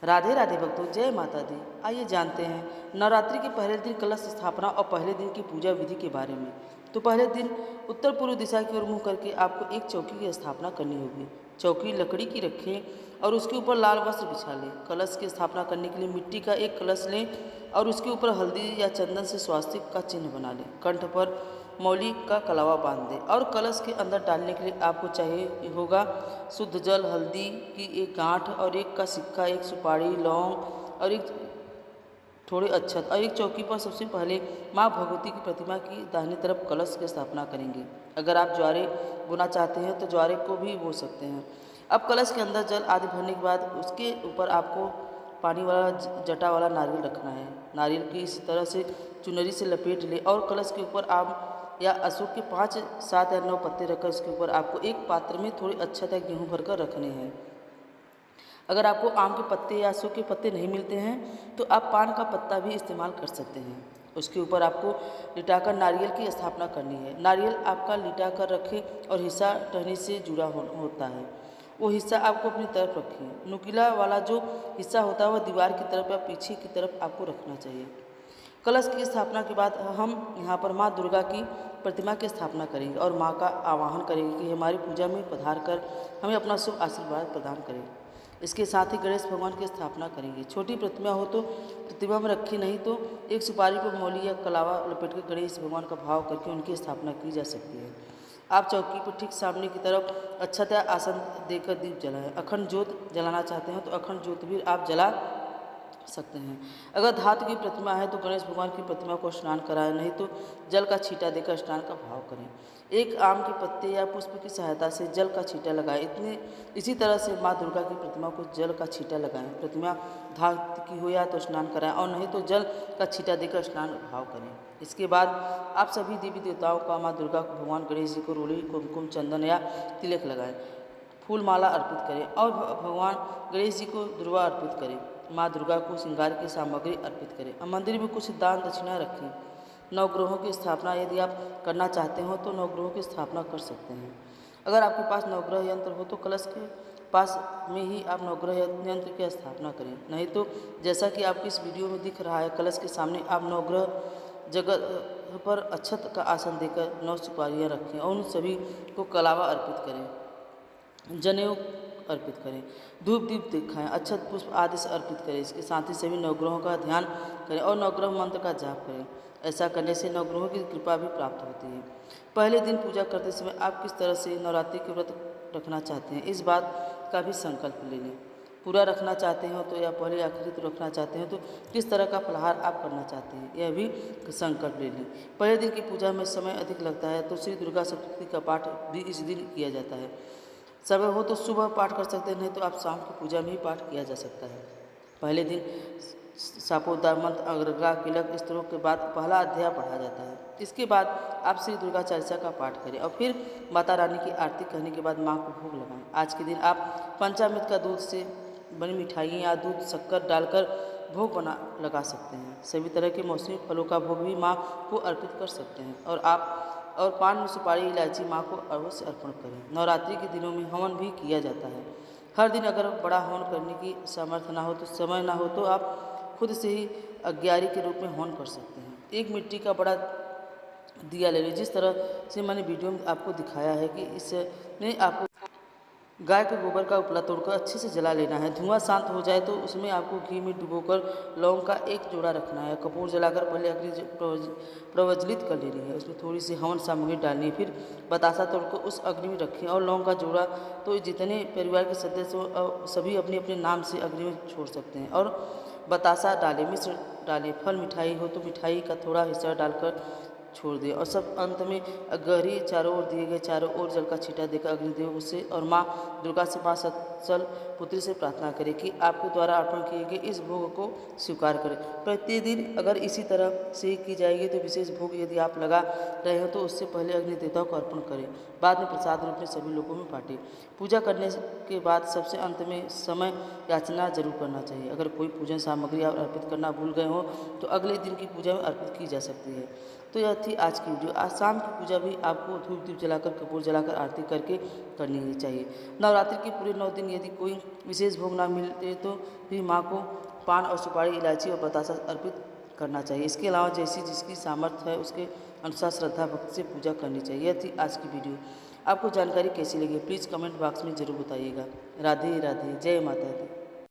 राधे राधे भक्तों, जय माता दी। आइए जानते हैं नवरात्रि के पहले दिन कलश स्थापना और पहले दिन की पूजा विधि के बारे में। तो पहले दिन उत्तर पूर्व दिशा की ओर मुंह करके आपको एक चौकी की स्थापना करनी होगी। चौकी लकड़ी की रखें और उसके ऊपर लाल वस्त्र बिछा लें। कलश की स्थापना करने के लिए मिट्टी का एक कलश लें और उसके ऊपर हल्दी या चंदन से स्वास्तिक का चिन्ह बना लें। कंठ पर मौली का कलावा बांध दें और कलश के अंदर डालने के लिए आपको चाहिए होगा शुद्ध जल, हल्दी की एक गांठ और एक का सिक्का, एक सुपारी, लौंग और एक थोड़ी अच्छत और एक चौकी पर सबसे पहले माँ भगवती की प्रतिमा की दाहिनी तरफ कलश की स्थापना करेंगे। अगर आप ज्वारे बोना चाहते हैं तो ज्वारे को भी बो सकते हैं। अब कलश के अंदर जल आदि भरने के बाद उसके ऊपर आपको पानी वाला जटा वाला नारियल रखना है। नारियल की इस तरह से चुनरी से लपेट ले और कलश के ऊपर आप या अशोक के 5, 7 या 9 पत्ते रखकर उसके ऊपर आपको एक पात्र में थोड़ी अच्छत या गेहूँ भरकर रखने हैं। अगर आपको आम के पत्ते या अशोक के पत्ते नहीं मिलते हैं तो आप पान का पत्ता भी इस्तेमाल कर सकते हैं। उसके ऊपर आपको लिटाकर नारियल की स्थापना करनी है। नारियल आपका लिटा कर रखें और हिस्सा टहनी से जुड़ा होता है, वो हिस्सा आपको अपनी तरफ रखें। नुकीला वाला जो हिस्सा होता है वह दीवार की तरफ या पीछे की तरफ आपको रखना चाहिए। कलश की स्थापना के बाद हम यहाँ पर माँ दुर्गा की प्रतिमा की स्थापना करेंगे और माँ का आवाहन करेंगे कि हमारी पूजा में पधार कर हमें अपना शुभ आशीर्वाद प्रदान करें। इसके साथ ही गणेश भगवान की स्थापना करेंगे। छोटी प्रतिमा हो तो प्रतिमा में रखी, नहीं तो एक सुपारी पर मौली या कलावा लपेट कर गणेश भगवान का भाव करके उनकी स्थापना की जा सकती है। आप चौकी पर ठीक सामने की तरफ अच्छत या आसन देकर दीप जलाएं। अखंड ज्योत जलाना चाहते हैं तो अखंड ज्योत भी आप जला सकते हैं। अगर धातु की प्रतिमा है तो गणेश भगवान की प्रतिमा को स्नान कराएं, नहीं तो जल का छींटा देकर स्नान का भाव करें। एक आम के पत्ते या पुष्प की सहायता से जल का छींटा लगाएं। इसी तरह से माँ दुर्गा की प्रतिमा को जल का छींटा लगाएं। प्रतिमा धातु की हो या तो स्नान कराएं और नहीं तो जल का छींटा देकर स्नान भाव करें। इसके बाद आप सभी देवी देवताओं का माँ दुर्गा को, भगवान गणेश जी को रोली, कुमकुम, चंदन या तिलक लगाएं, फूल माला अर्पित करें और भगवान गणेश जी को दुर्वा अर्पित करें। माँ दुर्गा को श्रृंगार की सामग्री अर्पित करें और मंदिर में कुछ दान दक्षिणा रखें। नवग्रहों की स्थापना यदि आप करना चाहते हो तो नवग्रहों की स्थापना कर सकते हैं। अगर आपके पास नवग्रह यंत्र हो तो कलश के पास में ही आप नवग्रह यंत्र की स्थापना करें, नहीं तो जैसा कि आपकी इस वीडियो में दिख रहा है, कलश के सामने आप नवग्रह जगह पर अच्छत का आसन देकर 9 सुपारियाँ रखें और उन सभी को कलावा अर्पित करें, जनेऊ अर्पित करें, धूप दीप दिखाएं, अच्छत पुष्प आदि से अर्पित करें। इसके साथ ही सभी नवग्रहों का ध्यान करें और नवग्रह मंत्र का जाप करें। ऐसा करने से नवग्रहों की कृपा भी प्राप्त होती है। पहले दिन पूजा करते समय आप किस तरह से नवरात्रि के व्रत रखना चाहते हैं, इस बात का भी संकल्प ले लें। पूरा रखना चाहते हो तो या पहले आखिरी तो रखना चाहते हैं तो किस तरह का फलाहार आप करना चाहते हैं, यह भी संकल्प ले लें। पहले दिन की पूजा में समय अधिक लगता है तो श्री दुर्गा सप्तशती का पाठ भी इस दिन किया जाता है। समय हो तो सुबह पाठ कर सकते हैं, नहीं तो आप शाम की पूजा में ही पाठ किया जा सकता है। पहले दिन शापोद्धार मंत्र, अग्रगा, किलक स्तोत्रों के बाद पहला अध्याय पढ़ा जाता है। इसके बाद आप श्री दुर्गा चालीसा का पाठ करें और फिर माता रानी की आरती करने के बाद माँ को भोग लगाएं। आज के दिन आप पंचामृत का दूध से बनी मिठाइयाँ या दूध शक्कर डालकर भोग लगा सकते हैं। सभी तरह के मौसमी फलों का भोग भी माँ को अर्पित कर सकते हैं और पान में सुपारी, इलायची माँ को अवश्य अर्पण करें। नवरात्रि के दिनों में हवन भी किया जाता है। हर दिन अगर बड़ा हवन करने की सामर्थ्य ना हो तो समय ना हो तो आप खुद से ही अग्यारी के रूप में हवन कर सकते हैं। एक मिट्टी का बड़ा दिया ले लीजिए, जिस तरह से मैंने वीडियो में आपको दिखाया है कि इसमें आपको गाय के गोबर का उपला तोड़कर अच्छे से जला लेना है। धुआं शांत हो जाए तो उसमें आपको घी में डुबोकर लौंग का एक जोड़ा रखना है। कपूर जलाकर पहले अग्नि प्रज्वलित कर लेनी है, उसमें थोड़ी सी हवन सामग्री डालनी है, फिर बतासा तोड़कर उस अग्नि में रखें और लौंग का जोड़ा तो जितने परिवार के सदस्य हो सभी अपने अपने नाम से अग्नि में छोड़ सकते हैं और बतासा डालें, मिश्र डालें। फल मिठाई हो तो मिठाई का थोड़ा हिस्सा डालकर छोड़ दिए और सब अंत में गहरी चारों ओर दिए गए चारों ओर जल का छींटा देकर अग्निदेव से और माँ दुर्गा से 5 सत्सल पुत्री से प्रार्थना करें कि आपके द्वारा अर्पण किए गए इस भोग को स्वीकार करें। प्रतिदिन अगर इसी तरह से की जाएगी तो विशेष भोग यदि आप लगा रहे हो तो उससे पहले अग्नि देवताओं को अर्पण करें, बाद में प्रसाद रूप में सभी लोगों में बांटें। पूजा करने के बाद सबसे अंत में समय याचना जरूर करना चाहिए। अगर कोई पूजन सामग्री आप अर्पित करना भूल गए हो तो अगले दिन की पूजा में अर्पित की जा सकती है। तो यह थी आज की वीडियो। आज शाम की पूजा भी आपको धूप दीप जलाकर, कपूर जलाकर, आरती करके करनी ही चाहिए। नवरात्रि के पूरे 9 दिन यदि कोई विशेष भोग ना मिले तो भी माँ को पान और सुपारी, इलायची और बतासा अर्पित करना चाहिए। इसके अलावा जैसी जिसकी सामर्थ्य है उसके अनुसार श्रद्धा भक्ति से पूजा करनी चाहिए। यह थी आज की वीडियो। आपको जानकारी कैसी लगी प्लीज़ कमेंट बॉक्स में ज़रूर बताइएगा। राधे राधे, जय माता दी।